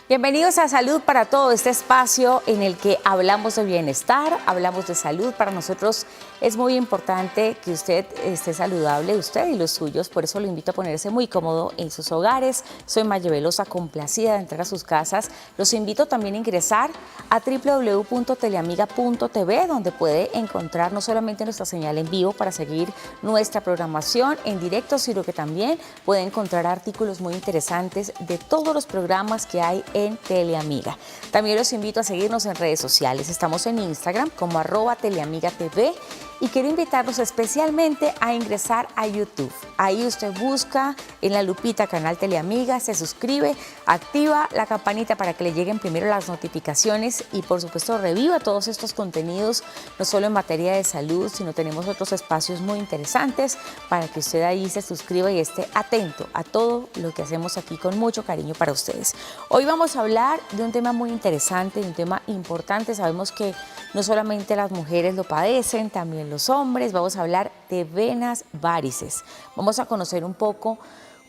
Bienvenidos a Salud para Todo, este espacio en el que hablamos de bienestar, hablamos de salud. Para nosotros es muy importante que usted esté saludable, usted y los suyos, por eso lo invito a ponerse muy cómodo en sus hogares. Soy Maye Velosa, complacida de entrar a sus casas. Los invito también a ingresar a www.teleamiga.tv, donde puede encontrar no solamente nuestra señal en vivo para seguir nuestra programación en directo, sino que también puede encontrar artículos muy interesantes de todos los programas que hay en Teleamiga. También los invito a seguirnos en redes sociales. Estamos en Instagram como @teleamigatv y quiero invitarlos especialmente a ingresar a YouTube. Ahí usted busca en la lupita canal Teleamiga, se suscribe, activa la campanita para que le lleguen primero las notificaciones y por supuesto reviva todos estos contenidos, no solo en materia de salud, sino tenemos otros espacios muy interesantes para que usted ahí se suscriba y esté atento a todo lo que hacemos aquí con mucho cariño para ustedes. Hoy vamos a hablar de un tema muy interesante, de un tema importante. Sabemos que no solamente las mujeres lo padecen, también los hombres. Vamos a hablar de venas varices. Vamos a conocer un poco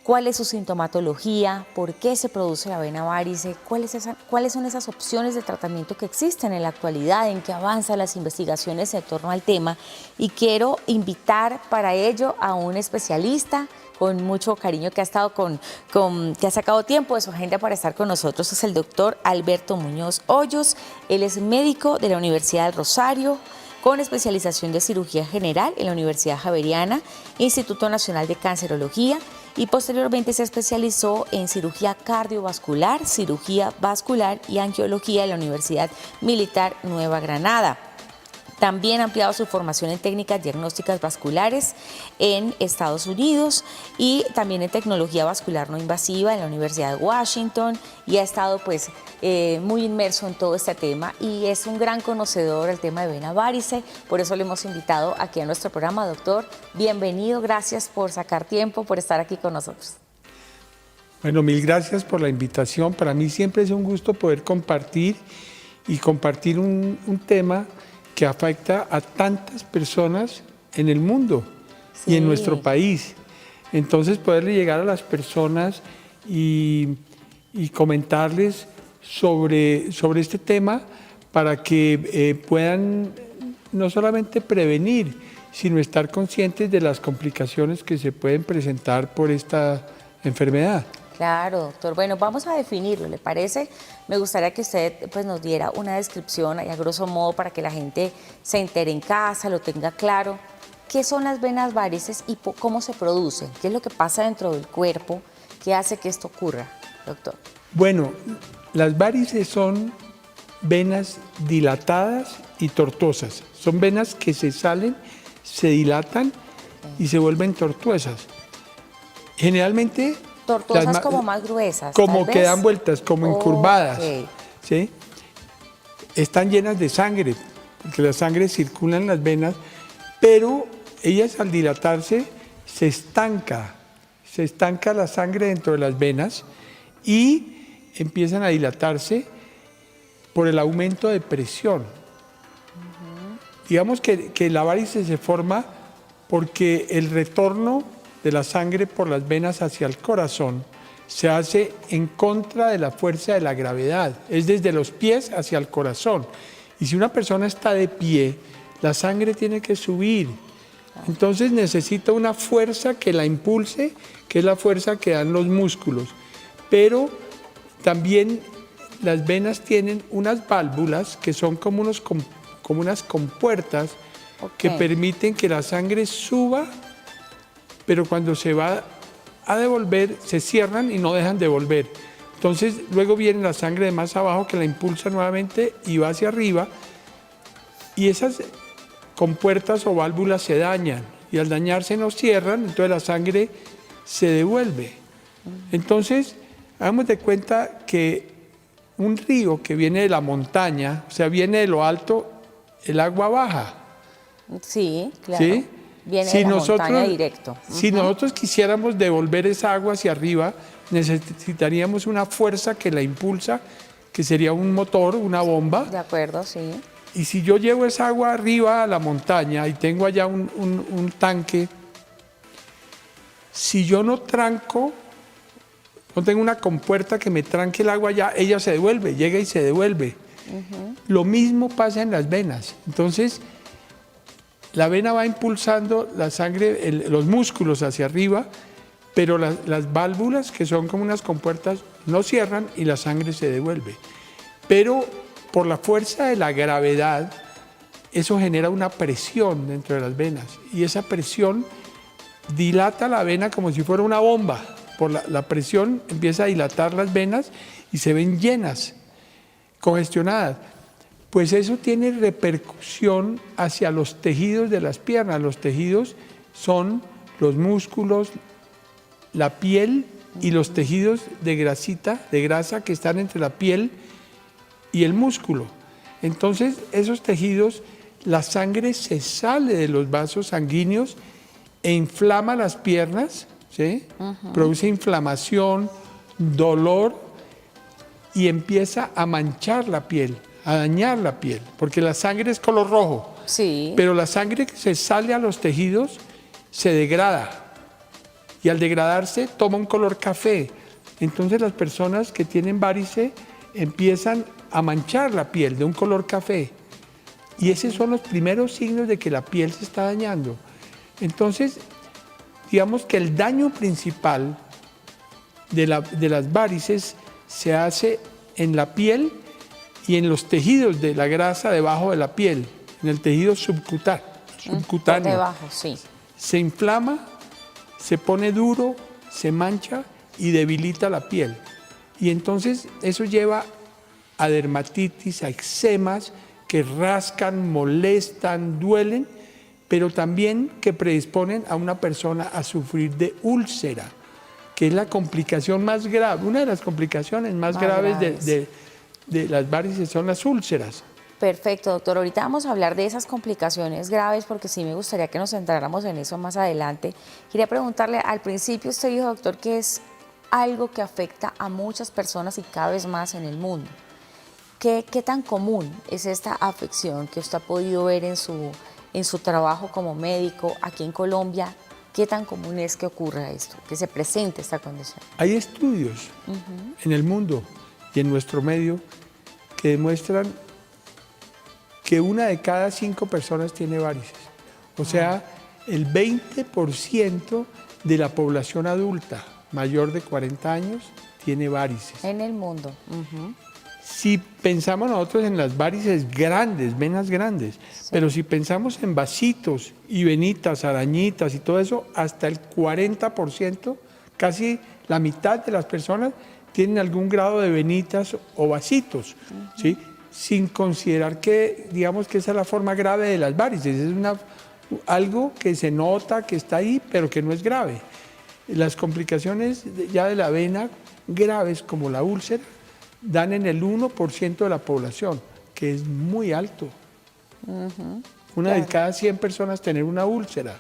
cuál es su sintomatología, por qué se produce la vena varice, cuáles son esas opciones de tratamiento que existen en la actualidad, en qué avanzan las investigaciones en torno al tema. Y quiero invitar para ello a un especialista con mucho cariño que ha estado que ha sacado tiempo de su agenda para estar con nosotros. Es el doctor Alberto Muñoz Hoyos. Él es médico de la Universidad del Rosario, con especialización de cirugía general en la Universidad Javeriana, Instituto Nacional de Cancerología, y posteriormente se especializó en cirugía cardiovascular, cirugía vascular y angiología en la Universidad Militar Nueva Granada. También ha ampliado su formación en técnicas diagnósticas vasculares en Estados Unidos y también en tecnología vascular no invasiva en la Universidad de Washington, y ha estado muy inmerso en todo este tema y es un gran conocedor del tema de vena varice. Por eso le hemos invitado aquí a nuestro programa. Doctor, bienvenido, gracias por sacar tiempo, por estar aquí con nosotros. Bueno, mil gracias por la invitación. Para mí siempre es un gusto poder compartir un tema que afecta a tantas personas en el mundo y en nuestro país. Entonces, poderle llegar a las personas y comentarles sobre este tema para que puedan no solamente prevenir, sino estar conscientes de las complicaciones que se pueden presentar por esta enfermedad. Claro, doctor. Bueno, vamos a definirlo, ¿le parece? Me gustaría que usted nos diera una descripción, a grosso modo, para que la gente se entere en casa, lo tenga claro. ¿Qué son las venas varices y cómo se producen? ¿Qué es lo que pasa dentro del cuerpo que hace que esto ocurra, doctor? Bueno, las varices son venas dilatadas y tortuosas. Son venas que se salen, se dilatan y se vuelven tortuosas. Generalmente tortuosas como más gruesas. Como que dan vueltas, como encurvadas. Okay. ¿Sí? Están llenas de sangre, porque la sangre circula en las venas, pero ellas al dilatarse se estanca la sangre dentro de las venas y empiezan a dilatarse por el aumento de presión. Digamos que la varice se forma porque el retorno de la sangre por las venas hacia el corazón se hace en contra de la fuerza de la gravedad, es desde los pies hacia el corazón. Y si una persona está de pie, la sangre tiene que subir. Entonces necesita una fuerza que la impulse, que es la fuerza que dan los músculos. Pero también las venas tienen unas válvulas que son como unas compuertas que permiten que la sangre suba, pero cuando se va a devolver, se cierran y no dejan de volver. Entonces, luego viene la sangre de más abajo que la impulsa nuevamente y va hacia arriba, y esas compuertas o válvulas se dañan, y al dañarse no cierran, entonces la sangre se devuelve. Entonces, hagamos de cuenta que un río que viene de la montaña, o sea, viene de lo alto, el agua baja. Sí, claro. ¿Sí? Viene de la montaña directo. Si nosotros quisiéramos devolver esa agua hacia arriba, necesitaríamos una fuerza que la impulsa, que sería un motor, una bomba. De acuerdo, sí. Y si yo llevo esa agua arriba a la montaña y tengo allá un tanque, si yo no tranco no tengo una compuerta que me tranque el agua ya, ella se devuelve, llega y se devuelve. Lo mismo pasa en las venas. Entonces, la vena va impulsando la sangre, los músculos hacia arriba, pero las válvulas, que son como unas compuertas, no cierran y la sangre se devuelve. Pero por la fuerza de la gravedad, eso genera una presión dentro de las venas y esa presión dilata la vena como si fuera una bomba. Por la presión empieza a dilatar las venas y se ven llenas, congestionadas. Pues eso tiene repercusión hacia los tejidos de las piernas. Los tejidos son los músculos, la piel y los tejidos de grasa que están entre la piel y el músculo. Entonces, esos tejidos, la sangre se sale de los vasos sanguíneos e inflama las piernas, ¿sí? Produce inflamación, dolor y empieza a manchar la piel, a dañar la piel, porque la sangre es color rojo, Sí. pero la sangre que se sale a los tejidos se degrada y al degradarse toma un color café. Entonces las personas que tienen varices empiezan a manchar la piel de un color café y esos son los primeros signos de que la piel se está dañando. Entonces, digamos que el daño principal de las varices se hace en la piel y en los tejidos de la grasa debajo de la piel, en el tejido subcutáneo. Por debajo, sí. Se inflama, se pone duro, se mancha y debilita la piel. Y entonces eso lleva a dermatitis, a eczemas que rascan, molestan, duelen, pero también que predisponen a una persona a sufrir de úlcera, que es la complicación más grave, una de las complicaciones más graves de las varices son las úlceras. Perfecto, doctor. Ahorita vamos a hablar de esas complicaciones graves porque sí me gustaría que nos centráramos en eso más adelante. Quería preguntarle, al principio usted dijo, doctor, que es algo que afecta a muchas personas y cada vez más en el mundo. ¿Qué tan común es esta afección que usted ha podido ver en su trabajo como médico aquí en Colombia? ¿Qué tan común es que ocurra esto, que se presente esta condición? Hay estudios en el mundo y en nuestro medio que demuestran que 1 de cada 5 personas tiene varices. O sea, el 20% de la población adulta mayor de 40 años tiene varices. En el mundo. Si pensamos nosotros en las varices grandes, venas grandes, sí, pero si pensamos en vasitos y venitas, arañitas y todo eso, hasta el 40%, casi la mitad de las personas tienen algún grado de venitas o vasitos, ¿sí? Sin considerar que, digamos que esa es la forma grave de las varices, es algo que se nota, que está ahí, pero que no es grave. Las complicaciones ya de la vena graves como la úlcera dan en el 1% de la población, que es muy alto. Una de cada 100 personas tener una úlcera.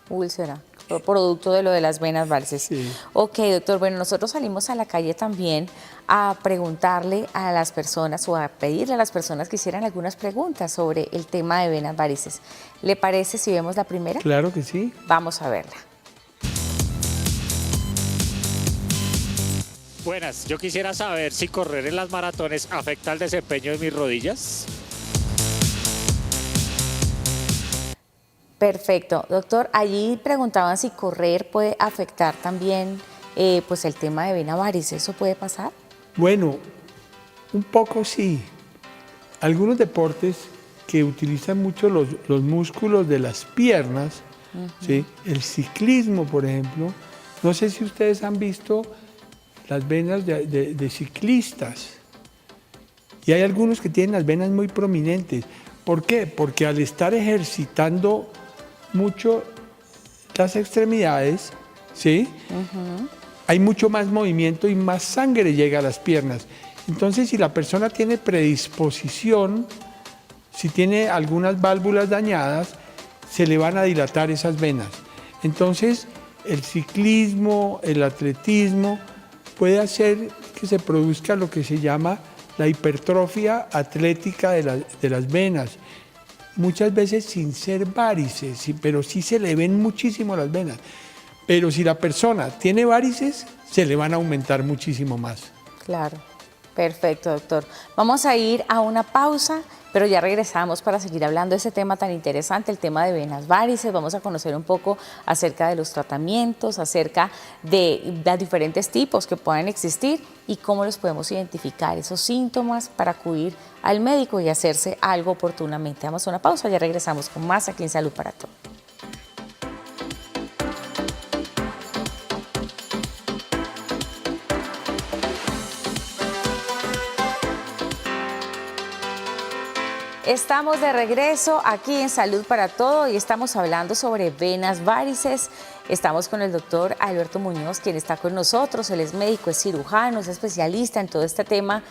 Úlcera, producto de lo de las venas varices. Sí. Ok, doctor, bueno, nosotros salimos a la calle también a preguntarle a las personas o a pedirle a las personas que hicieran algunas preguntas sobre el tema de venas varices. ¿Le parece si vemos la primera? Claro que sí. Vamos a verla. Buenas, yo quisiera saber si correr en las maratones afecta el desempeño de mis rodillas. Perfecto. Doctor, allí preguntaban si correr puede afectar también pues el tema de vena varices. ¿Eso puede pasar? Bueno, un poco sí. Algunos deportes que utilizan mucho los músculos de las piernas, ¿sí? El ciclismo, por ejemplo. No sé si ustedes han visto las venas de ciclistas. Y hay algunos que tienen las venas muy prominentes. ¿Por qué? Porque al estar ejercitando mucho las extremidades, ¿sí? Hay mucho más movimiento y más sangre llega a las piernas. Entonces, si la persona tiene predisposición, si tiene algunas válvulas dañadas, se le van a dilatar esas venas. Entonces, el ciclismo, el atletismo, puede hacer que se produzca lo que se llama la hipertrofia atlética de las venas. Muchas veces sin ser varices, pero sí se le ven muchísimo las venas. Pero si la persona tiene varices, se le van a aumentar muchísimo más. Claro, perfecto, doctor. Vamos a ir a una pausa, pero ya regresamos para seguir hablando de ese tema tan interesante, el tema de venas varices. Vamos a conocer un poco acerca de los tratamientos, acerca de los diferentes tipos que pueden existir y cómo los podemos identificar, esos síntomas para acudir al médico y hacerse algo oportunamente. Vamos a una pausa, ya regresamos con más aquí en Salud para Todos. Estamos de regreso aquí en Salud para Todo y estamos hablando sobre venas varices. Estamos con el doctor Alberto Muñoz, quien está con nosotros. Él es médico, es cirujano, es especialista en todo este tema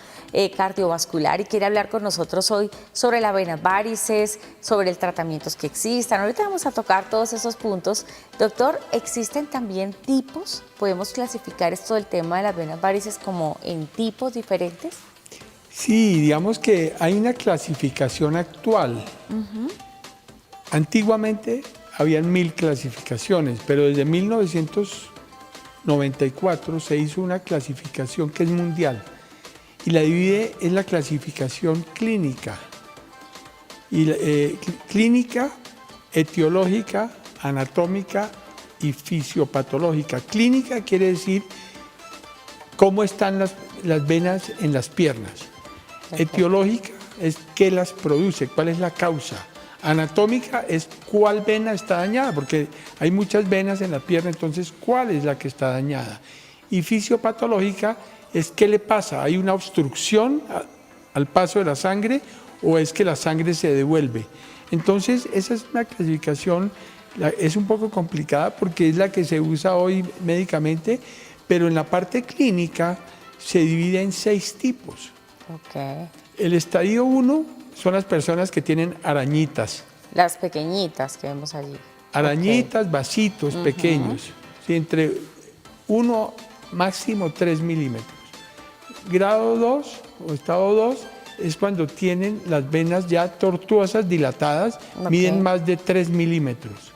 cardiovascular y quiere hablar con nosotros hoy sobre las venas varices, sobre los tratamientos que existan. Ahorita vamos a tocar todos esos puntos. Doctor, ¿existen también tipos? ¿Podemos clasificar esto del tema de las venas varices como en tipos diferentes? Sí, digamos que hay una clasificación actual. Antiguamente habían 1000 clasificaciones, pero desde 1994 se hizo una clasificación que es mundial y la divide en la clasificación clínica. Clínica, etiológica, anatómica y fisiopatológica. Clínica quiere decir cómo están las venas en las piernas. Etiológica es qué las produce, cuál es la causa. Anatómica es cuál vena está dañada, porque hay muchas venas en la pierna, entonces cuál es la que está dañada. Y fisiopatológica es qué le pasa, hay una obstrucción al paso de la sangre o es que la sangre se devuelve. Entonces esa es una clasificación, es un poco complicada porque es la que se usa hoy médicamente, pero en la parte clínica se divide en 6 tipos. Okay. El estadio 1 son las personas que tienen arañitas. Las pequeñitas que vemos allí. Arañitas, vasitos pequeños, ¿sí? Entre 1 máximo 3 milímetros. Grado 2 o estado 2 es cuando tienen las venas ya tortuosas, dilatadas, miden más de 3 milímetros.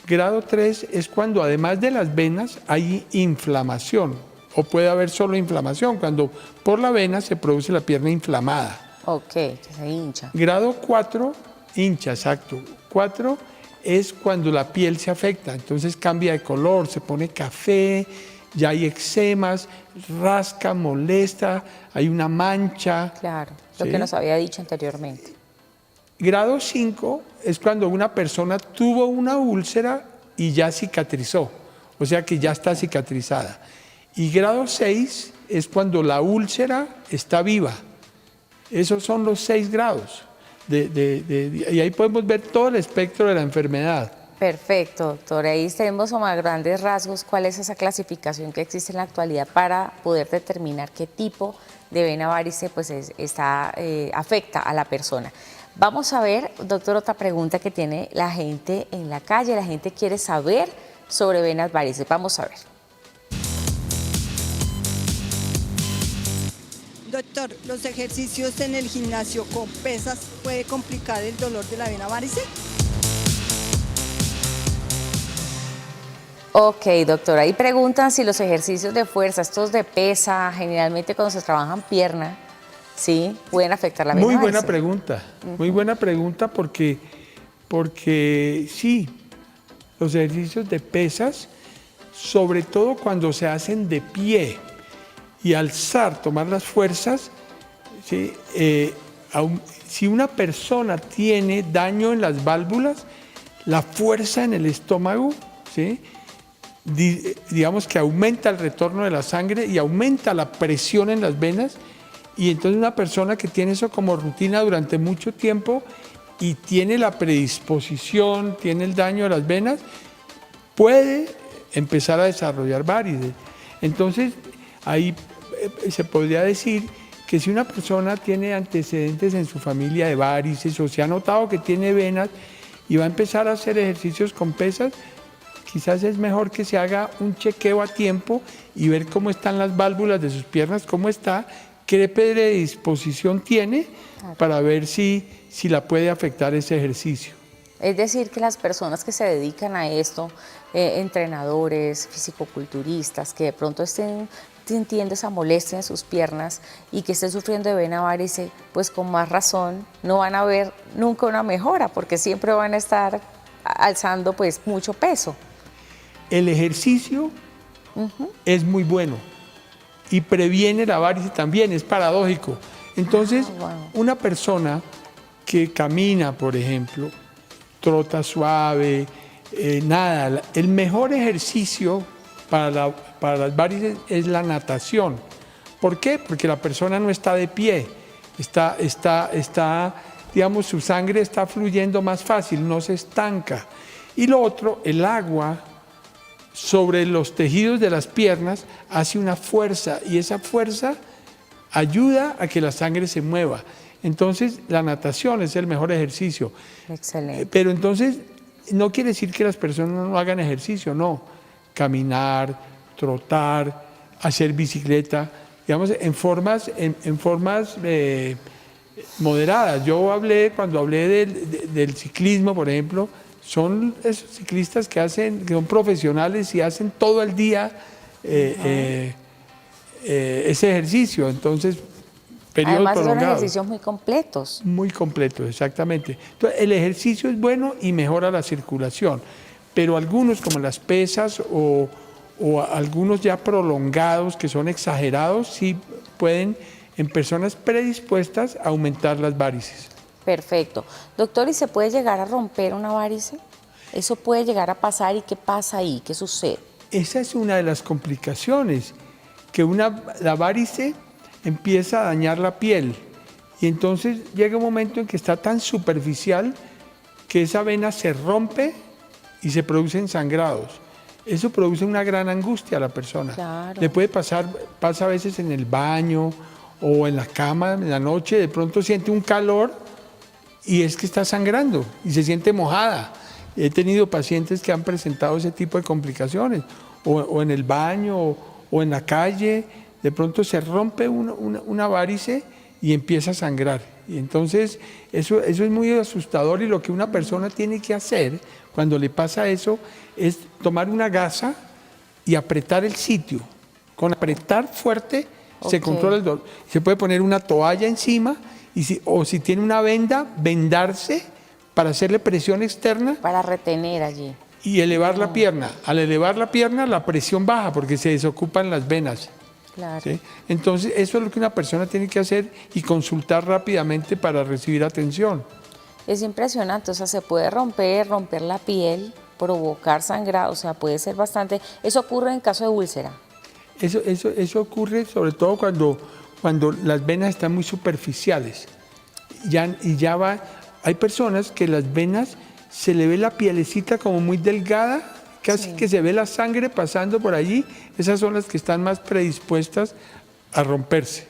Grado 3 es cuando además de las venas hay inflamación. O puede haber solo inflamación, cuando por la vena se produce la pierna inflamada. Ok, que se hincha. Grado 4, hincha, exacto. 4 es cuando la piel se afecta, entonces cambia de color, se pone café, ya hay eczemas, rasca, molesta, hay una mancha. Claro, lo ¿sí? que nos había dicho anteriormente. Grado 5 es cuando una persona tuvo una úlcera y ya cicatrizó, o sea que ya está cicatrizada. Y grado 6 es cuando la úlcera está viva. Esos son los 6 grados. Y ahí podemos ver todo el espectro de la enfermedad. Perfecto, doctor. Ahí tenemos como a grandes rasgos cuál es esa clasificación que existe en la actualidad para poder determinar qué tipo de vena varice pues, afecta a la persona. Vamos a ver, doctor, otra pregunta que tiene la gente en la calle. La gente quiere saber sobre venas varices. Vamos a ver. Doctor, ¿los ejercicios en el gimnasio con pesas puede complicar el dolor de la vena varice? Ok, doctora, ahí preguntan si los ejercicios de fuerza, estos de pesa, generalmente cuando se trabajan pierna, ¿sí? Pueden afectar la vena varice. Muy buena pregunta, muy buena pregunta porque sí, los ejercicios de pesas, sobre todo cuando se hacen de pie, y alzar, tomar las fuerzas, ¿sí? Si una persona tiene daño en las válvulas, la fuerza en el estómago, ¿sí? Digamos que aumenta el retorno de la sangre y aumenta la presión en las venas, y entonces una persona que tiene eso como rutina durante mucho tiempo y tiene la predisposición, tiene el daño de las venas, puede empezar a desarrollar varices. Entonces, ahí se podría decir que si una persona tiene antecedentes en su familia de varices o se ha notado que tiene venas y va a empezar a hacer ejercicios con pesas, quizás es mejor que se haga un chequeo a tiempo y ver cómo están las válvulas de sus piernas, cómo está, qué predisposición tiene para ver si la puede afectar ese ejercicio. Es decir, que las personas que se dedican a esto, entrenadores, fisicoculturistas, que de pronto estén sintiendo esa molestia en sus piernas y que estén sufriendo de vena varice, pues con más razón no van a ver nunca una mejora, porque siempre van a estar alzando pues mucho peso. El ejercicio es muy bueno y previene la varice también, es paradójico. Entonces, una persona que camina, por ejemplo, trota suave, nada, el mejor ejercicio para las varices es la natación. ¿Por qué? Porque la persona no está de pie, digamos, su sangre está fluyendo más fácil, no se estanca. Y lo otro, el agua sobre los tejidos de las piernas hace una fuerza y esa fuerza ayuda a que la sangre se mueva. Entonces, la natación es el mejor ejercicio. Excelente. Pero entonces, no quiere decir que las personas no hagan ejercicio, no. Caminar, trotar, hacer bicicleta, digamos, en formas moderadas. Cuando hablé del ciclismo, por ejemplo, son esos ciclistas que son profesionales y hacen todo el día ese ejercicio. Entonces, periodos además prolongados. son ejercicios muy completos. Muy completos, exactamente. Entonces, el ejercicio es bueno y mejora la circulación, pero algunos, como las pesas o algunos ya prolongados que son exagerados, sí pueden, en personas predispuestas, aumentar las varices. Perfecto. Doctor, ¿y se puede llegar a romper una varice? ¿Eso puede llegar a pasar y qué pasa ahí? ¿Qué sucede? Esa es una de las complicaciones, que la varice empieza a dañar la piel y entonces llega un momento en que está tan superficial que esa vena se rompe y se producen sangrados. Eso produce una gran angustia a la persona. Claro. Le pasa a veces en el baño o en la cama, en la noche, de pronto siente un calor y es que está sangrando y se siente mojada. He tenido pacientes que han presentado ese tipo de complicaciones, o en el baño o en la calle, de pronto se rompe una varice y empieza a sangrar. Y entonces eso es muy asustador, y lo que una persona tiene que hacer cuando le pasa eso es tomar una gasa y apretar el sitio. Con apretar fuerte se controla el dolor. Se puede poner una toalla encima o si tiene una venda, vendarse para hacerle presión externa. Para retener allí. Y elevar la pierna. Al elevar la pierna, la presión baja porque se desocupan las venas. Claro. ¿Sí? Entonces, eso es lo que una persona tiene que hacer y consultar rápidamente para recibir atención. Es impresionante, o sea, se puede romper la piel, provocar sangrado, o sea, puede ser bastante. Eso ocurre en caso de úlcera. Eso ocurre sobre todo cuando las venas están muy superficiales. Hay personas que las venas se le ve la pielecita como muy delgada, casi que se ve la sangre pasando por allí. Esas son las que están más predispuestas a romperse.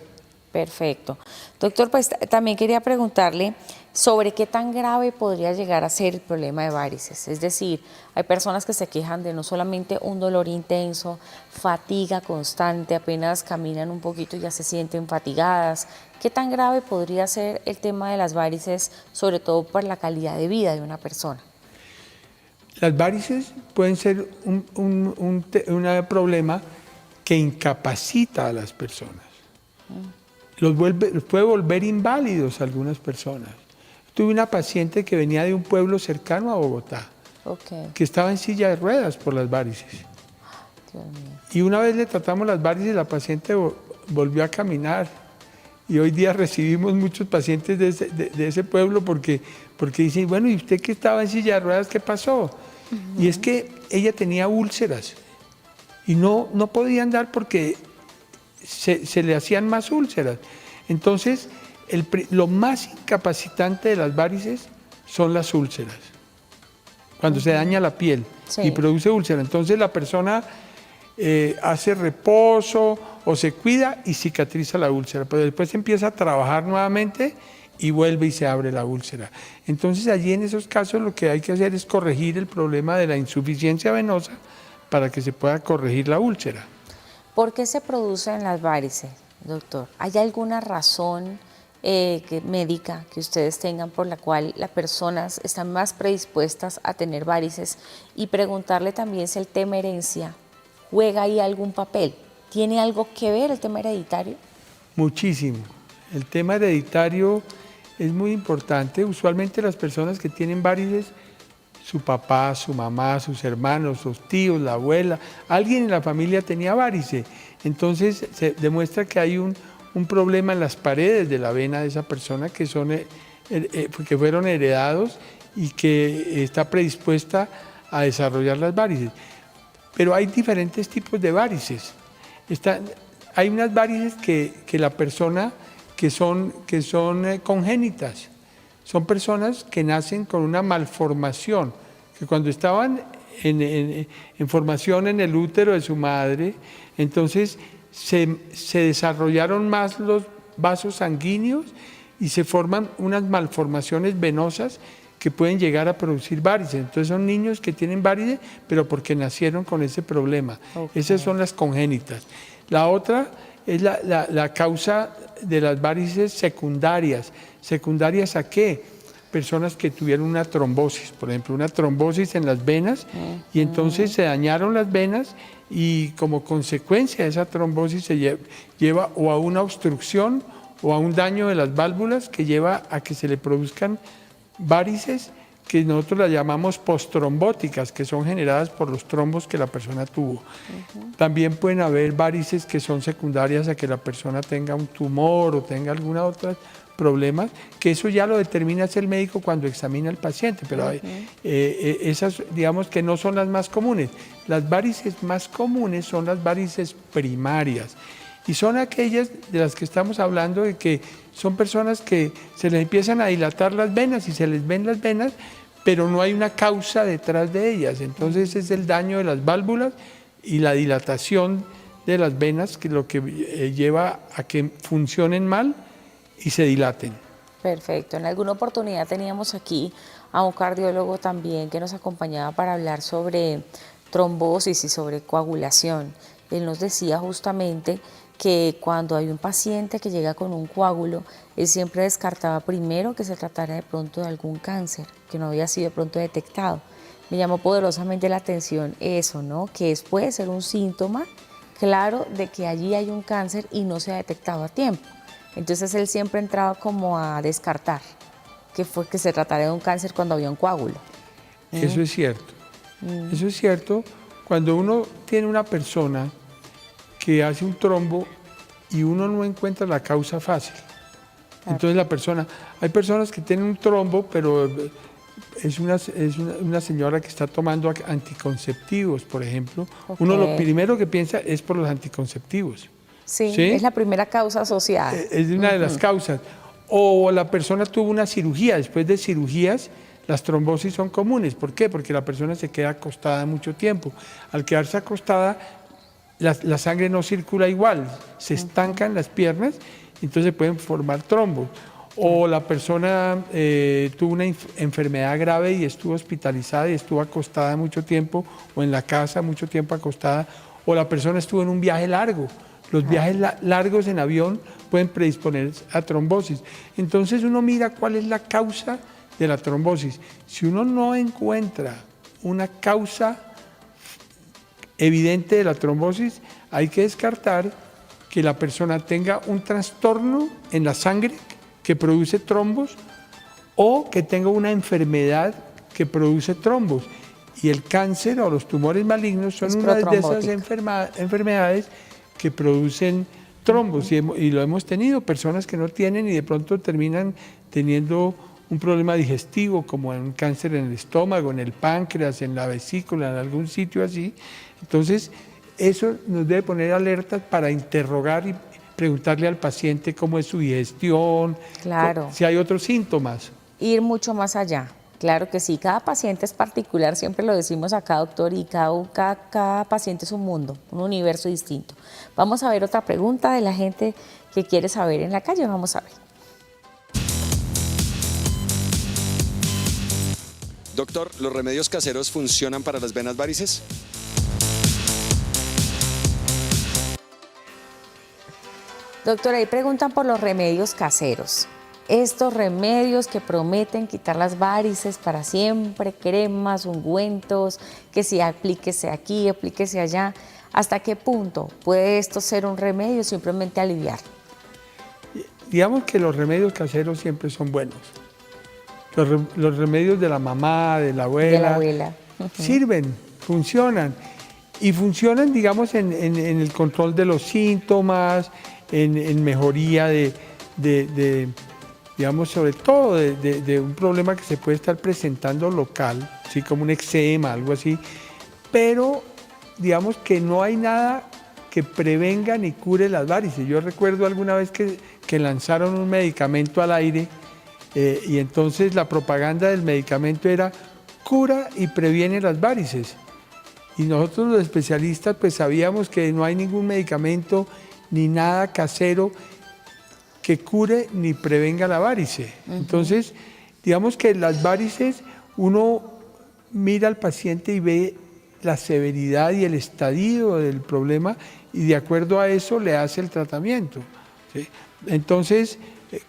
Perfecto. Doctor, pues también quería preguntarle sobre qué tan grave podría llegar a ser el problema de varices. Es decir, hay personas que se quejan de no solamente un dolor intenso, fatiga constante, apenas caminan un poquito y ya se sienten fatigadas. ¿Qué tan grave podría ser el tema de las varices, sobre todo por la calidad de vida de una persona? Las varices pueden ser un problema que incapacita a las personas. Los puede volver inválidos a algunas personas. Tuve una paciente que venía de un pueblo cercano a Bogotá, que estaba en silla de ruedas por las varices. Dios mío. Y una vez le tratamos las varices, la paciente volvió a caminar. Y hoy día recibimos muchos pacientes de ese pueblo porque dicen, bueno, ¿y usted que estaba en silla de ruedas, qué pasó? Y es que ella tenía úlceras y no podía andar porque se le hacían más úlceras. Entonces, lo más incapacitante de las varices son las úlceras. Cuando se daña la piel y produce úlcera. Entonces, la persona hace reposo o se cuida y cicatriza la úlcera, pero después empieza a trabajar nuevamente y vuelve y se abre la úlcera. Entonces, allí en esos casos lo que hay que hacer es corregir el problema de la insuficiencia venosa para que se pueda corregir la úlcera. ¿Por qué se producen las varices, doctor? ¿Hay alguna razón médica que ustedes tengan por la cual las personas están más predispuestas a tener varices y preguntarle también si el tema herencia juega ahí algún papel. ¿Tiene algo que ver el tema hereditario? Muchísimo. El tema hereditario es muy importante. Usualmente las personas que tienen varices, su papá, su mamá, sus hermanos, sus tíos, la abuela, alguien en la familia tenía varices. Entonces se demuestra que hay un problema en las paredes de la vena de esa persona que fueron heredados y que está predispuesta a desarrollar las varices. Pero hay diferentes tipos de varices. Hay unas varices que la persona que son congénitas. Son personas que nacen con una malformación, que cuando estaban en formación en el útero de su madre, entonces se desarrollaron más los vasos sanguíneos y se forman unas malformaciones venosas que pueden llegar a producir varices. Entonces son niños que tienen varices, pero porque nacieron con ese problema. Okay. Esas son las congénitas. La otra es la causa de las varices secundarias. ¿Secundarias a qué? Personas que tuvieron una trombosis, por ejemplo, una trombosis en las venas, y entonces se dañaron las venas y como consecuencia de esa trombosis se lleva o a una obstrucción o a un daño de las válvulas que lleva a que se le produzcan varices que nosotros las llamamos postrombóticas, que son generadas por los trombos que la persona tuvo. También pueden haber varices que son secundarias a que la persona tenga un tumor o tenga alguna otra problema, que eso ya lo determina el médico cuando examina al paciente, pero esas digamos que no son las más comunes. Las varices más comunes son las varices primarias y son aquellas de las que estamos hablando, de que son personas que se les empiezan a dilatar las venas y se les ven las venas, pero no hay una causa detrás de ellas. Entonces es el daño de las válvulas y la dilatación de las venas que lo que lleva a que funcionen mal y se dilaten. Perfecto. En alguna oportunidad teníamos aquí a un cardiólogo también que nos acompañaba para hablar sobre trombosis y sobre coagulación. Él nos decía justamente que cuando hay un paciente que llega con un coágulo, él siempre descartaba primero que se tratara de pronto de algún cáncer, que no había sido de pronto detectado. Me llamó poderosamente la atención eso, ¿no? Que puede ser un síntoma claro de que allí hay un cáncer y no se ha detectado a tiempo. Entonces él siempre entraba como a descartar que se tratara de un cáncer cuando había un coágulo. Eso es cierto. Eso es cierto. Cuando uno tiene una persona que hace un trombo y uno no encuentra la causa fácil. Entonces la persona, hay personas que tienen un trombo, pero es una señora que está tomando anticonceptivos, por ejemplo. Okay. Uno lo primero que piensa es por los anticonceptivos. Sí, ¿sí? Es la primera causa asociada. Es una de las causas. O la persona tuvo una cirugía, después de cirugías, las trombosis son comunes. ¿Por qué? Porque la persona se queda acostada mucho tiempo. Al quedarse acostada, la sangre no circula igual, se estancan las piernas, entonces pueden formar trombos. O la persona tuvo una enfermedad grave y estuvo hospitalizada y estuvo acostada mucho tiempo, o en la casa mucho tiempo acostada, o la persona estuvo en un viaje largo. Los viajes largos en avión pueden predisponer a trombosis. Entonces uno mira cuál es la causa de la trombosis. Si uno no encuentra una causa evidente de la trombosis, hay que descartar que la persona tenga un trastorno en la sangre que produce trombos o que tenga una enfermedad que produce trombos. Y el cáncer o los tumores malignos son una de esas enfermedades que producen trombos. Y lo hemos tenido, personas que no tienen y de pronto terminan teniendo un problema digestivo, como un cáncer en el estómago, en el páncreas, en la vesícula, en algún sitio así. Entonces, eso nos debe poner alertas para interrogar y preguntarle al paciente cómo es su digestión, claro, si hay otros síntomas. Ir mucho más allá. Claro que sí, cada paciente es particular, siempre lo decimos acá, doctor, y cada paciente es un mundo, un universo distinto. Vamos a ver otra pregunta de la gente que quiere saber en la calle, vamos a ver. Doctor, ¿los remedios caseros funcionan para las venas varices? Doctora, ahí preguntan por los remedios caseros. Estos remedios que prometen quitar las varices para siempre, cremas, ungüentos, que si aplíquese aquí, aplíquese allá. ¿Hasta qué punto puede esto ser un remedio o simplemente aliviar? Digamos que los remedios caseros siempre son buenos. Los remedios de la mamá, de la abuela, sirven, funcionan. Y funcionan, digamos, en el control de los síntomas, en mejoría digamos, sobre todo de un problema que se puede estar presentando local, así como un eczema, algo así. Pero, digamos que no hay nada que prevenga ni cure las varices. Yo recuerdo alguna vez que lanzaron un medicamento al aire y entonces la propaganda del medicamento era cura y previene las varices. Y nosotros los especialistas pues sabíamos que no hay ningún medicamento ni nada casero que cure ni prevenga la varice. Entonces, digamos que las varices, uno mira al paciente y ve la severidad y el estadio del problema y de acuerdo a eso le hace el tratamiento, ¿sí? Entonces,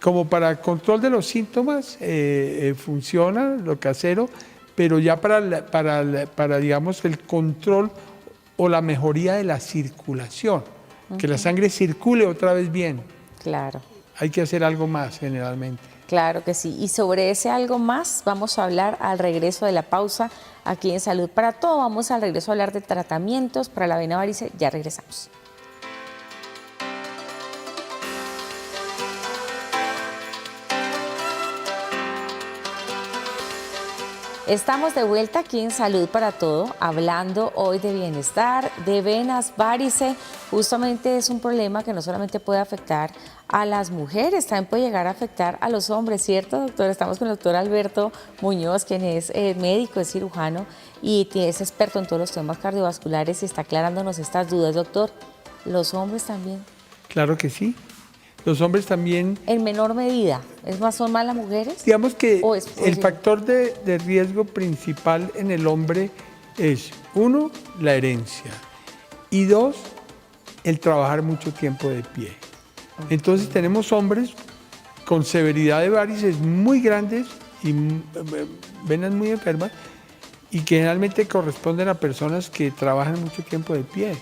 como para control de los síntomas funciona lo casero, pero ya para digamos, el control o la mejoría de la circulación, que la sangre circule otra vez bien. Claro. Hay que hacer algo más generalmente. Claro que sí. Y sobre ese algo más vamos a hablar al regreso de la pausa aquí en Salud para Todo. Vamos al regreso a hablar de tratamientos para la vena varice. Ya regresamos. Estamos de vuelta aquí en Salud para Todo, hablando hoy de bienestar, de venas varice. Justamente es un problema que no solamente puede afectar a las mujeres, también puede llegar a afectar a los hombres, ¿cierto, doctor? Estamos con el doctor Alberto Muñoz, quien es médico, es cirujano y es experto en todos los temas cardiovasculares y está aclarándonos estas dudas. Doctor, ¿los hombres también? Claro que sí. Los hombres también... En menor medida. ¿Es más, son más las mujeres? Digamos que el factor de riesgo principal en el hombre es, 1, la herencia, y 2, el trabajar mucho tiempo de pie. Entonces tenemos hombres con severidad de varices muy grandes y venas muy enfermas y que generalmente corresponden a personas que trabajan mucho tiempo de pie,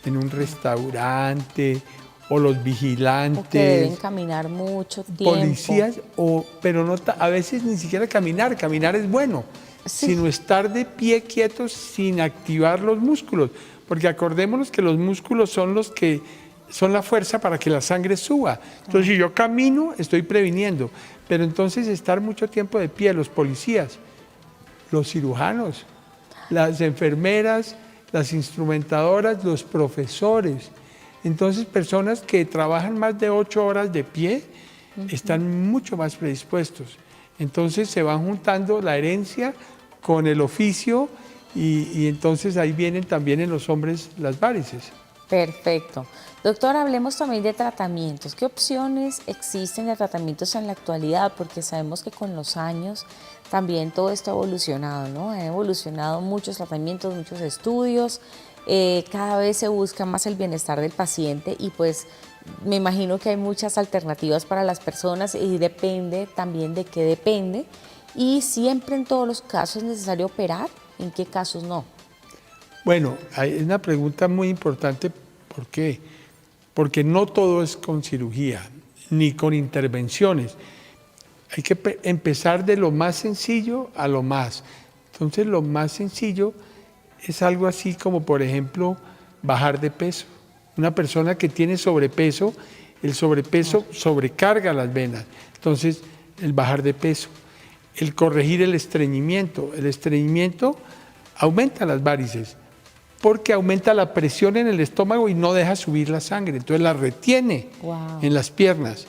en un restaurante, o los vigilantes, o que deben caminar mucho tiempo, policías, pero no, a veces ni siquiera caminar es bueno, sí, sino estar de pie quietos sin activar los músculos, porque acordémonos que los músculos son los que son la fuerza para que la sangre suba. Entonces, si yo camino, estoy previniendo, pero entonces estar mucho tiempo de pie, los policías, los cirujanos, las enfermeras, las instrumentadoras, los profesores. Entonces, personas que trabajan más de 8 horas de pie están mucho más predispuestos. Entonces, se van juntando la herencia con el oficio y entonces ahí vienen también en los hombres las varices. Perfecto. Doctor, hablemos también de tratamientos. ¿Qué opciones existen de tratamientos en la actualidad? Porque sabemos que con los años también todo esto ha evolucionado, ¿no? Han evolucionado muchos tratamientos, muchos estudios. Cada vez se busca más el bienestar del paciente y pues me imagino que hay muchas alternativas para las personas y depende también de qué depende. Y siempre en todos los casos es necesario operar, ¿en qué casos no? Bueno, es una pregunta muy importante. ¿Por qué? Porque no todo es con cirugía, ni con intervenciones. Hay que empezar de lo más sencillo a lo más. Entonces, lo más sencillo es algo así como, por ejemplo, bajar de peso. Una persona que tiene sobrepeso, el sobrepeso sobrecarga las venas. Entonces, el bajar de peso, el corregir el estreñimiento. El estreñimiento aumenta las varices porque aumenta la presión en el estómago y no deja subir la sangre. Entonces, la retiene en las piernas.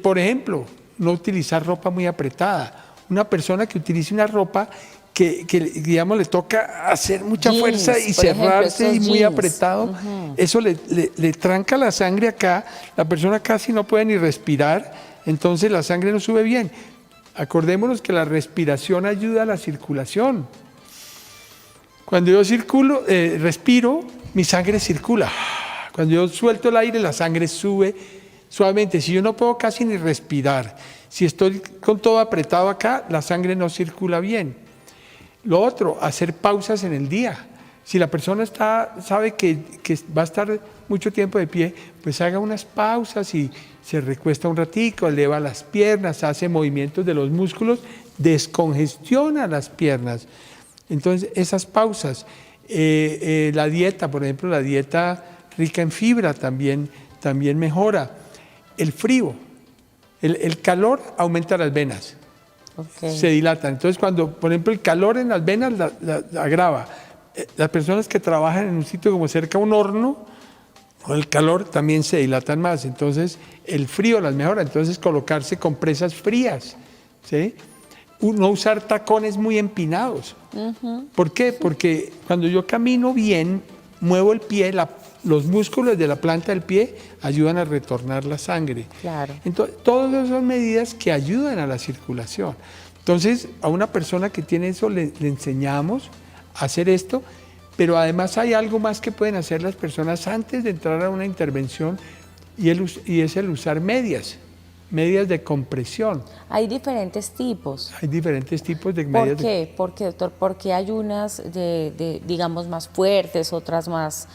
Por ejemplo, no utilizar ropa muy apretada. Una persona que utilice una ropa que digamos, le toca hacer mucha jeans, fuerza y cerrarse, ejemplo, y muy jeans apretado, eso le tranca la sangre acá, la persona casi no puede ni respirar, entonces la sangre no sube bien. Acordémonos que la respiración ayuda a la circulación. Cuando yo respiro, mi sangre circula. Cuando yo suelto el aire, la sangre sube suavemente. Si yo no puedo casi ni respirar, si estoy con todo apretado acá, la sangre no circula bien. Lo otro, hacer pausas en el día. Si la persona sabe que va a estar mucho tiempo de pie, pues haga unas pausas y se recuesta un ratico, eleva las piernas, hace movimientos de los músculos, descongestiona las piernas. Entonces, esas pausas. La dieta, por ejemplo, la dieta rica en fibra también mejora. El frío, el calor aumenta las venas, se dilatan. Entonces, cuando, por ejemplo, el calor en las venas la agrava. Las personas que trabajan en un sitio como cerca a un horno, con el calor también se dilatan más. Entonces, el frío las mejora. Entonces, colocarse compresas frías, ¿sí? No usar tacones muy empinados. ¿Por qué? Porque cuando yo camino bien, muevo el pie, los músculos de la planta del pie ayudan a retornar la sangre. Claro. Entonces, todas esas son medidas que ayudan a la circulación. Entonces, a una persona que tiene eso le enseñamos a hacer esto, pero además hay algo más que pueden hacer las personas antes de entrar a una intervención y es el usar medias de compresión. Hay diferentes tipos. Hay diferentes tipos de ¿Por medias. qué? ¿Por qué, doctor? Porque hay unas digamos, más fuertes, otras más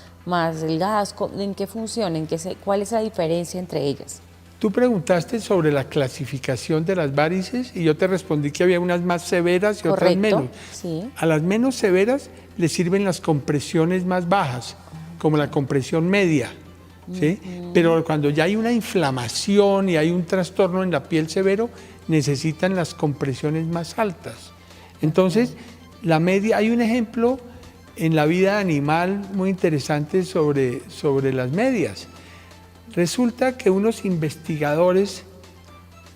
delgadas. ¿En qué funcionan? ¿Cuál es la diferencia entre ellas? Tú preguntaste sobre la clasificación de las varices y yo te respondí que había unas más severas y otras menos. Sí. A las menos severas les sirven las compresiones más bajas, como la compresión media. ¿Sí? Pero cuando ya hay una inflamación y hay un trastorno en la piel severo, necesitan las compresiones más altas. Entonces, la media, hay un ejemplo en la vida animal muy interesante sobre las medias. Resulta que unos investigadores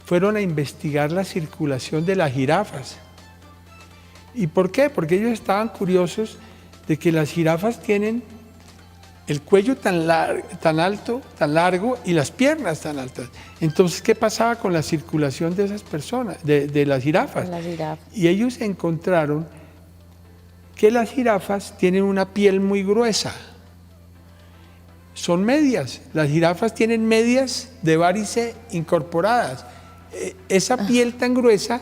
fueron a investigar la circulación de las jirafas. ¿Y por qué? Porque ellos estaban curiosos de que las jirafas tienen el cuello tan alto, tan largo y las piernas tan altas. Entonces, ¿qué pasaba con la circulación de esas personas, de las jirafas? Y ellos encontraron que las jirafas tienen una piel muy gruesa. Son medias. Las jirafas tienen medias de varice incorporadas. Esa piel tan gruesa,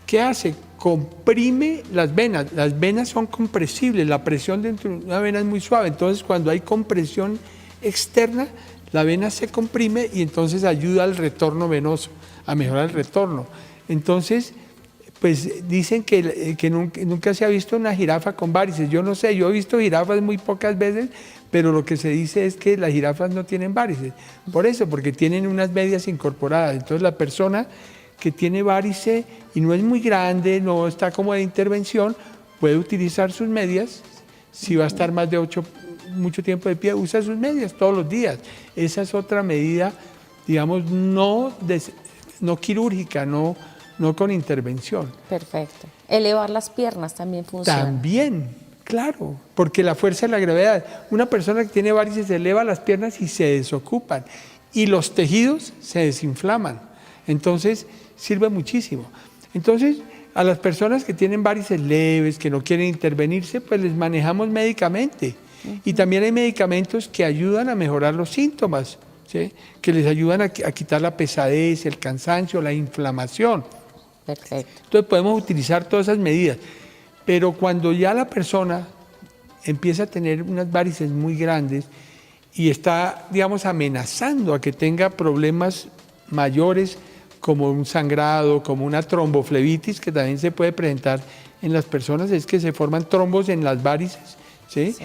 ¿qué hace? Comprime las venas. Las venas son compresibles, la presión dentro de una vena es muy suave, entonces cuando hay compresión externa, la vena se comprime y entonces ayuda al retorno venoso, a mejorar el retorno. Entonces, pues dicen que nunca se ha visto una jirafa con varices. Yo no sé, yo he visto jirafas muy pocas veces, pero lo que se dice es que las jirafas no tienen varices. Por eso, porque tienen unas medias incorporadas. Entonces la persona que tiene varice y no es muy grande, no está como de intervención, puede utilizar sus medias. Si va a estar más de mucho tiempo de pie, usa sus medias todos los días. Esa es otra medida, digamos, no quirúrgica, no con intervención. Perfecto. Elevar las piernas también funciona. También, claro, porque la fuerza de la gravedad. Una persona que tiene varices eleva las piernas y se desocupan y los tejidos se desinflaman. Entonces, sirve muchísimo. Entonces, a las personas que tienen varices leves, que no quieren intervenirse, pues les manejamos médicamente. Y también hay medicamentos que ayudan a mejorar los síntomas, ¿sí? Que les ayudan a quitar la pesadez, el cansancio, la inflamación. Perfecto. Entonces podemos utilizar todas esas medidas. Pero cuando ya la persona empieza a tener unas varices muy grandes y está, digamos, amenazando a que tenga problemas mayores, como un sangrado, como una tromboflebitis, que también se puede presentar en las personas, es que se forman trombos en las varices, ¿sí? Sí.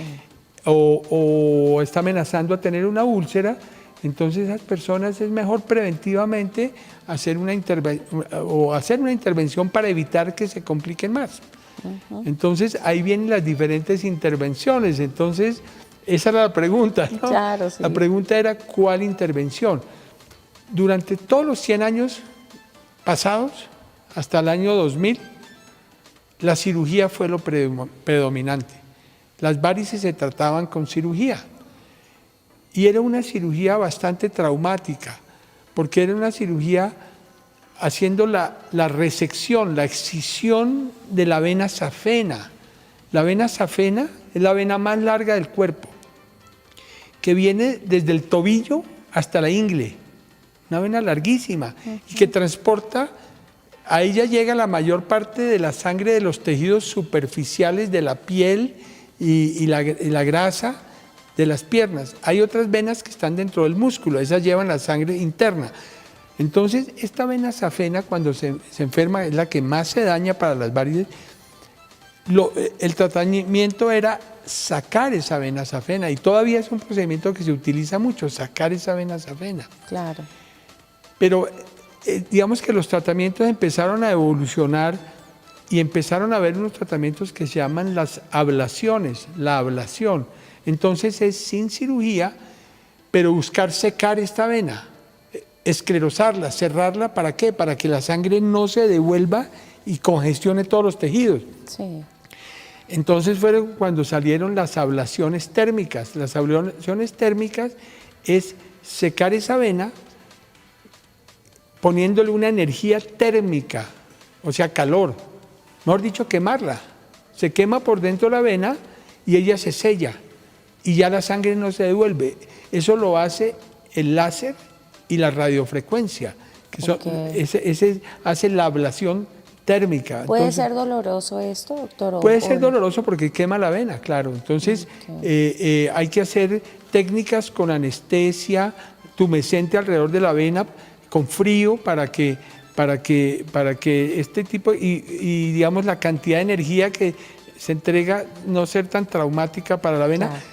O está amenazando a tener una úlcera, entonces esas personas es mejor preventivamente hacer una intervención para evitar que se compliquen más. Entonces ahí vienen las diferentes intervenciones. Entonces esa era la pregunta, ¿no? Claro, sí. La pregunta era ¿cuál intervención? Durante todos los 100 años pasados, hasta el año 2000, la cirugía fue lo predominante. Las varices se trataban con cirugía. Y era una cirugía bastante traumática, porque era una cirugía haciendo la resección, la excisión de la vena safena. La vena safena es la vena más larga del cuerpo, que viene desde el tobillo hasta la ingle. una vena larguísima, y que transporta, a ella llega la mayor parte de la sangre de los tejidos superficiales de la piel y la grasa de las piernas. Hay otras venas que están dentro del músculo, esas llevan la sangre interna. Entonces, esta vena safena, cuando se enferma, es la que más se daña para las varices. El tratamiento era sacar esa vena safena, y todavía es un procedimiento que se utiliza mucho, sacar esa vena safena. Claro. Pero digamos que los tratamientos empezaron a evolucionar y empezaron a haber unos tratamientos que se llaman las ablaciones, la ablación. Entonces es sin cirugía, pero buscar secar esta vena, esclerosarla, cerrarla, ¿para qué? Para que la sangre no se devuelva y congestione todos los tejidos. Sí. Entonces fueron cuando salieron las ablaciones térmicas. Las ablaciones térmicas es secar esa vena poniéndole una energía térmica, o sea, calor. Mejor dicho, quemarla. Se quema por dentro la vena y ella se sella y ya la sangre no se devuelve. Eso lo hace el láser y la radiofrecuencia, que son, ese hace la ablación térmica. ¿Puede Entonces, ser doloroso esto, doctor? puede ser doloroso porque quema la vena, claro. Entonces hay que hacer técnicas con anestesia tumescente alrededor de la vena, con frío, para que este tipo, y digamos la cantidad de energía que se entrega no ser tan traumática para la vena, claro.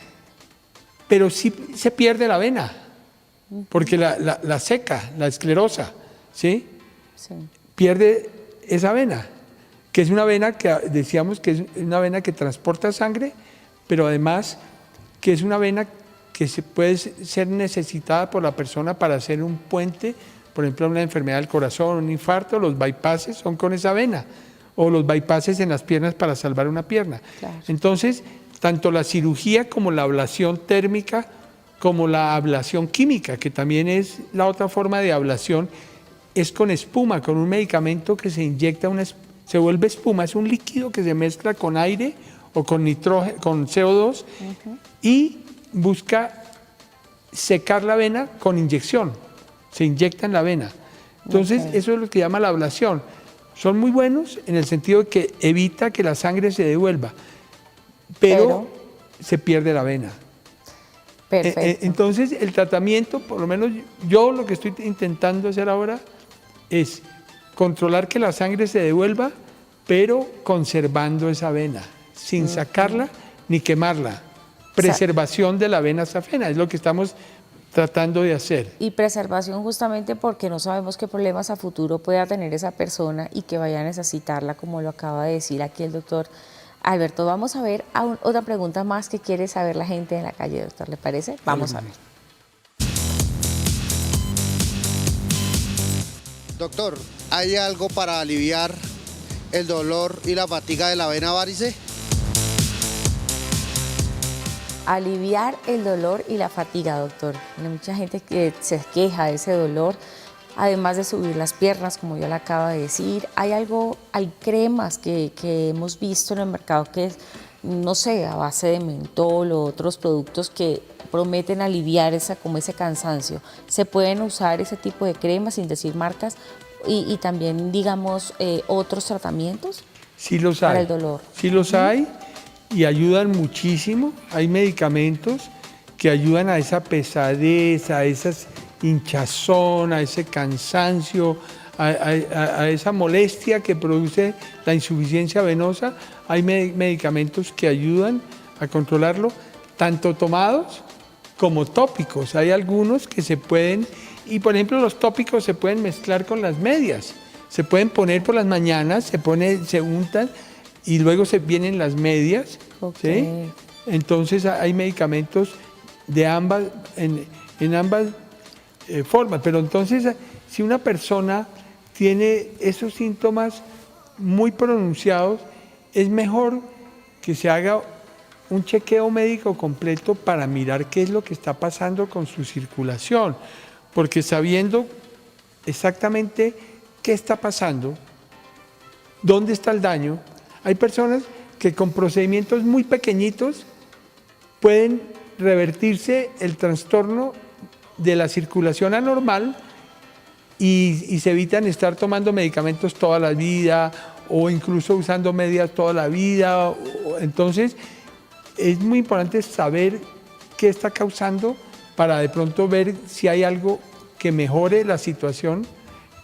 Pero sí se pierde la vena, porque la seca, la esclerosa, ¿sí? Sí. Pierde esa vena, que es una vena que decíamos que es una vena que transporta sangre, pero además que es una vena que puede ser necesitada por la persona para hacer un puente, por ejemplo, una enfermedad del corazón, un infarto. Los bypasses son con esa vena, o los bypasses en las piernas para salvar una pierna. Claro. Entonces, tanto la cirugía como la ablación térmica, como la ablación química, que también es la otra forma de ablación, es con espuma, con un medicamento que se inyecta, se vuelve espuma, es un líquido que se mezcla con aire o con nitrógeno, con CO2, y busca secar la vena con inyección, se inyecta en la vena. Entonces, eso es lo que llama la ablación. Son muy buenos en el sentido de que evita que la sangre se devuelva, pero se pierde la vena. Perfecto. Entonces, el tratamiento, por lo menos yo lo que estoy intentando hacer ahora es controlar que la sangre se devuelva, pero conservando esa vena, sin sacarla ni quemarla. Preservación de la vena safena, es lo que estamos tratando de hacer. Y preservación justamente porque no sabemos qué problemas a futuro pueda tener esa persona y que vaya a necesitarla, como lo acaba de decir aquí el doctor Alberto. Vamos a ver otra pregunta más que quiere saber la gente en la calle, doctor, ¿le parece? Vamos a ver. Doctor, ¿hay algo para aliviar el dolor y la fatiga de la vena varice? Aliviar el dolor y la fatiga, doctor. Hay mucha gente que se queja de ese dolor, además de subir las piernas, como ya le acaba de decir. Hay cremas que hemos visto en el mercado que es, no sé, a base de mentol o otros productos que prometen aliviar como ese cansancio. ¿Se pueden usar ese tipo de cremas, sin decir marcas, y también, digamos, otros tratamientos? Sí los hay. Para el dolor. Sí los hay. Y ayudan muchísimo. Hay medicamentos que ayudan a esa pesadez, a esa hinchazón, a ese cansancio, a esa molestia que produce la insuficiencia venosa. Hay medicamentos que ayudan a controlarlo, tanto tomados como tópicos. Hay algunos que se pueden, y por ejemplo los tópicos se pueden mezclar con las medias. Se pueden poner por las mañanas, se untan, y luego vienen las medias, ¿sí? Entonces hay medicamentos de ambas, en ambas formas. Pero entonces, si una persona tiene esos síntomas muy pronunciados, es mejor que se haga un chequeo médico completo para mirar qué es lo que está pasando con su circulación. Porque sabiendo exactamente qué está pasando, dónde está el daño, hay personas que con procedimientos muy pequeñitos pueden revertirse el trastorno de la circulación anormal y se evitan estar tomando medicamentos toda la vida o incluso usando medias toda la vida. Entonces, es muy importante saber qué está causando para de pronto ver si hay algo que mejore la situación,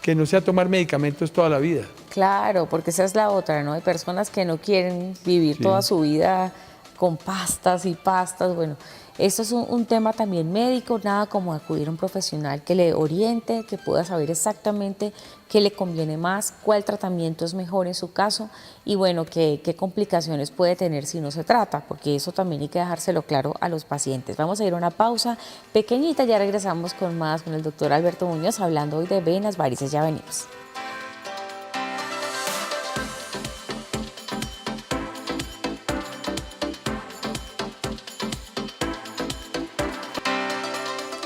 que no sea tomar medicamentos toda la vida. Claro, porque esa es la otra, ¿no? Hay personas que no quieren vivir toda su vida con pastas y pastas. Bueno, esto es un tema también médico, nada como acudir a un profesional que le oriente, que pueda saber exactamente qué le conviene más, cuál tratamiento es mejor en su caso y bueno, qué complicaciones puede tener si no se trata, porque eso también hay que dejárselo claro a los pacientes. Vamos a ir a una pausa pequeñita, ya regresamos con más con el doctor Alberto Muñoz hablando hoy de venas, varices, ya venimos.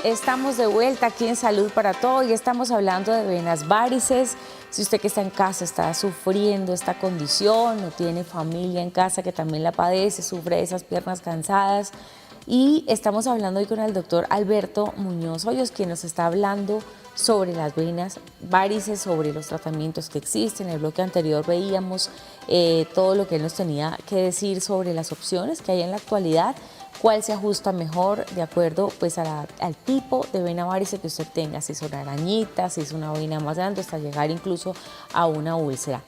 Estamos de vuelta aquí en Salud para Todo y estamos hablando de venas varices. Si usted que está en casa está sufriendo esta condición, no tiene familia en casa que también la padece, sufre de esas piernas cansadas. Y estamos hablando hoy con el doctor Alberto Muñoz Hoyos, quien nos está hablando sobre las venas varices, sobre los tratamientos que existen. En el bloque anterior veíamos todo lo que él nos tenía que decir sobre las opciones que hay en la actualidad, cuál se ajusta mejor de acuerdo pues al tipo de vena varice que usted tenga, si es una arañita, si es una vena más grande, hasta llegar incluso a una úlcera.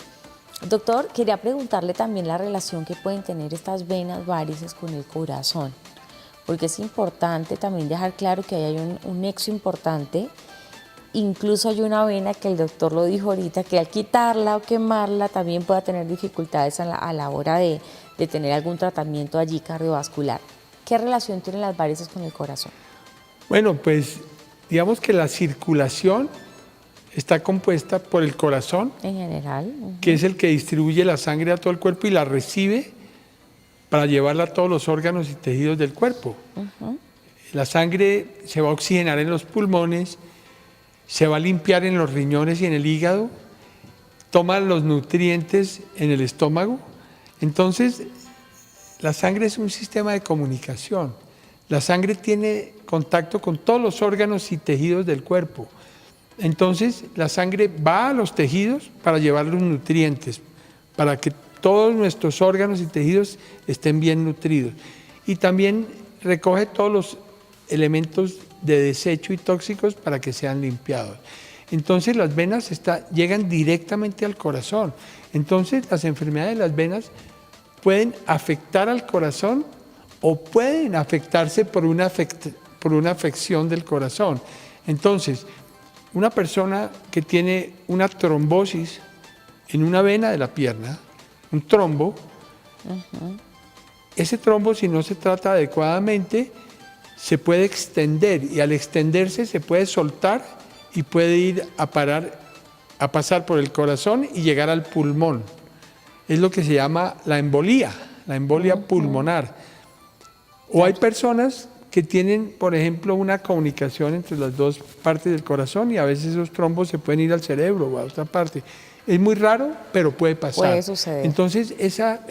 Doctor, quería preguntarle también la relación que pueden tener estas venas varices con el corazón, porque es importante también dejar claro que hay un nexo importante. Incluso hay una vena que el doctor lo dijo ahorita, que al quitarla o quemarla también pueda tener dificultades a la hora de tener algún tratamiento allí cardiovascular. ¿Qué relación tienen las varices con el corazón? Bueno, pues digamos que la circulación está compuesta por el corazón, En general. que es el que distribuye la sangre a todo el cuerpo y la recibe para llevarla a todos los órganos y tejidos del cuerpo. La sangre se va a oxigenar en los pulmones, se va a limpiar en los riñones y en el hígado, toma los nutrientes en el estómago. Entonces, la sangre es un sistema de comunicación. La sangre tiene contacto con todos los órganos y tejidos del cuerpo. Entonces, la sangre va a los tejidos para llevar los nutrientes, para que todos nuestros órganos y tejidos estén bien nutridos. Y también recoge todos los elementos de desecho y tóxicos para que sean limpiados. Entonces, las venas llegan directamente al corazón. Entonces, las enfermedades de las venas pueden afectar al corazón o pueden afectarse por una afección del corazón. Entonces, una persona que tiene una trombosis en una vena de la pierna, un trombo, ese trombo, si no se trata adecuadamente, se puede extender y al extenderse se puede soltar y puede ir a pasar por el corazón y llegar al pulmón. Es lo que se llama la embolía pulmonar. O hay personas que tienen, por ejemplo, una comunicación entre las dos partes del corazón y a veces esos trombos se pueden ir al cerebro o a otra parte. Es muy raro, pero puede pasar. Puede suceder. Entonces, esa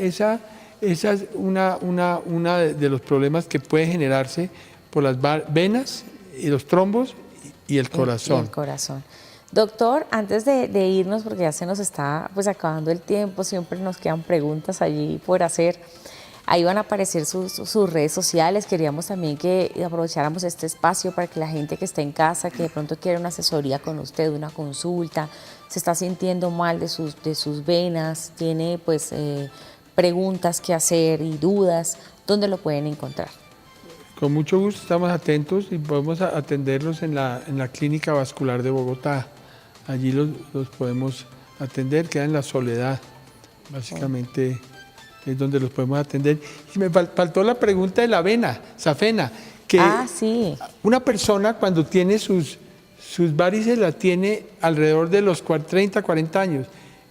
es una de los problemas que puede generarse por las venas y los trombos y el corazón. Y el corazón. Doctor, antes de irnos, porque ya se nos está pues acabando el tiempo, siempre nos quedan preguntas allí por hacer. Ahí van a aparecer sus redes sociales. Queríamos también que aprovecháramos este espacio para que la gente que está en casa, que de pronto quiere una asesoría con usted, una consulta, se está sintiendo mal de sus venas, tiene pues preguntas que hacer y dudas, ¿dónde lo pueden encontrar? Con mucho gusto, estamos atentos y podemos atenderlos en la Clínica Vascular de Bogotá. Allí los podemos atender, queda en La Soledad, básicamente es donde los podemos atender. Y me faltó la pregunta de la vena, safena, que sí. Una persona cuando tiene sus varices la tiene alrededor de los 30, 40 años,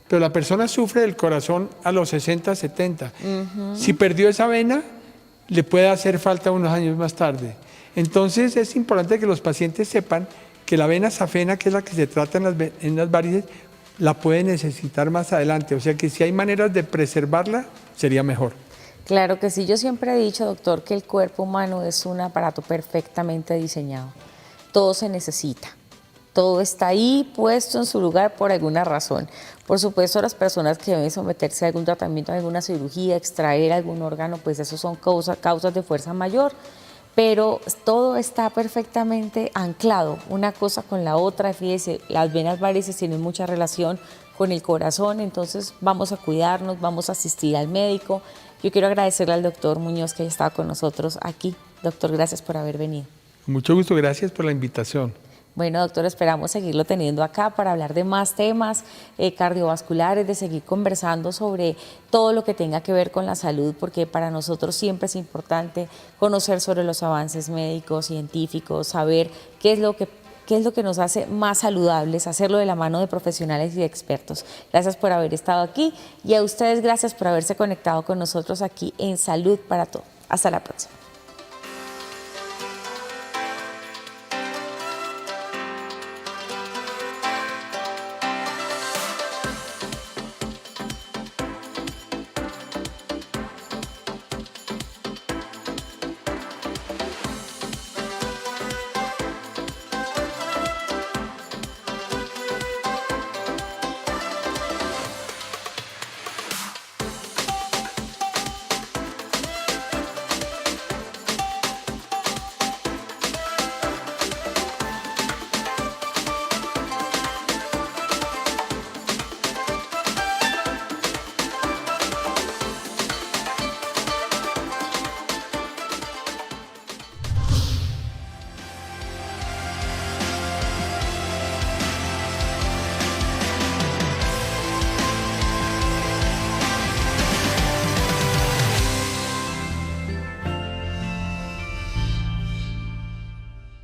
pero la persona sufre del corazón a los 60, 70. Si perdió esa vena, le puede hacer falta unos años más tarde. Entonces es importante que los pacientes sepan que la vena safena, que es la que se trata en las varices, la puede necesitar más adelante. O sea que si hay maneras de preservarla, sería mejor. Claro que sí. Yo siempre he dicho, doctor, que el cuerpo humano es un aparato perfectamente diseñado. Todo se necesita. Todo está ahí puesto en su lugar por alguna razón. Por supuesto, las personas que deben someterse a algún tratamiento, a alguna cirugía, extraer algún órgano, pues eso son causas de fuerza mayor. Pero todo está perfectamente anclado, una cosa con la otra. Fíjese, las venas varices tienen mucha relación con el corazón, entonces vamos a cuidarnos, vamos a asistir al médico. Yo quiero agradecerle al doctor Muñoz que haya estado con nosotros aquí. Doctor, gracias por haber venido. Mucho gusto, gracias por la invitación. Bueno, doctor, esperamos seguirlo teniendo acá para hablar de más temas cardiovasculares, de seguir conversando sobre todo lo que tenga que ver con la salud, porque para nosotros siempre es importante conocer sobre los avances médicos, científicos, saber qué es lo que nos hace más saludables, hacerlo de la mano de profesionales y de expertos. Gracias por haber estado aquí y a ustedes gracias por haberse conectado con nosotros aquí en Salud para Todos. Hasta la próxima.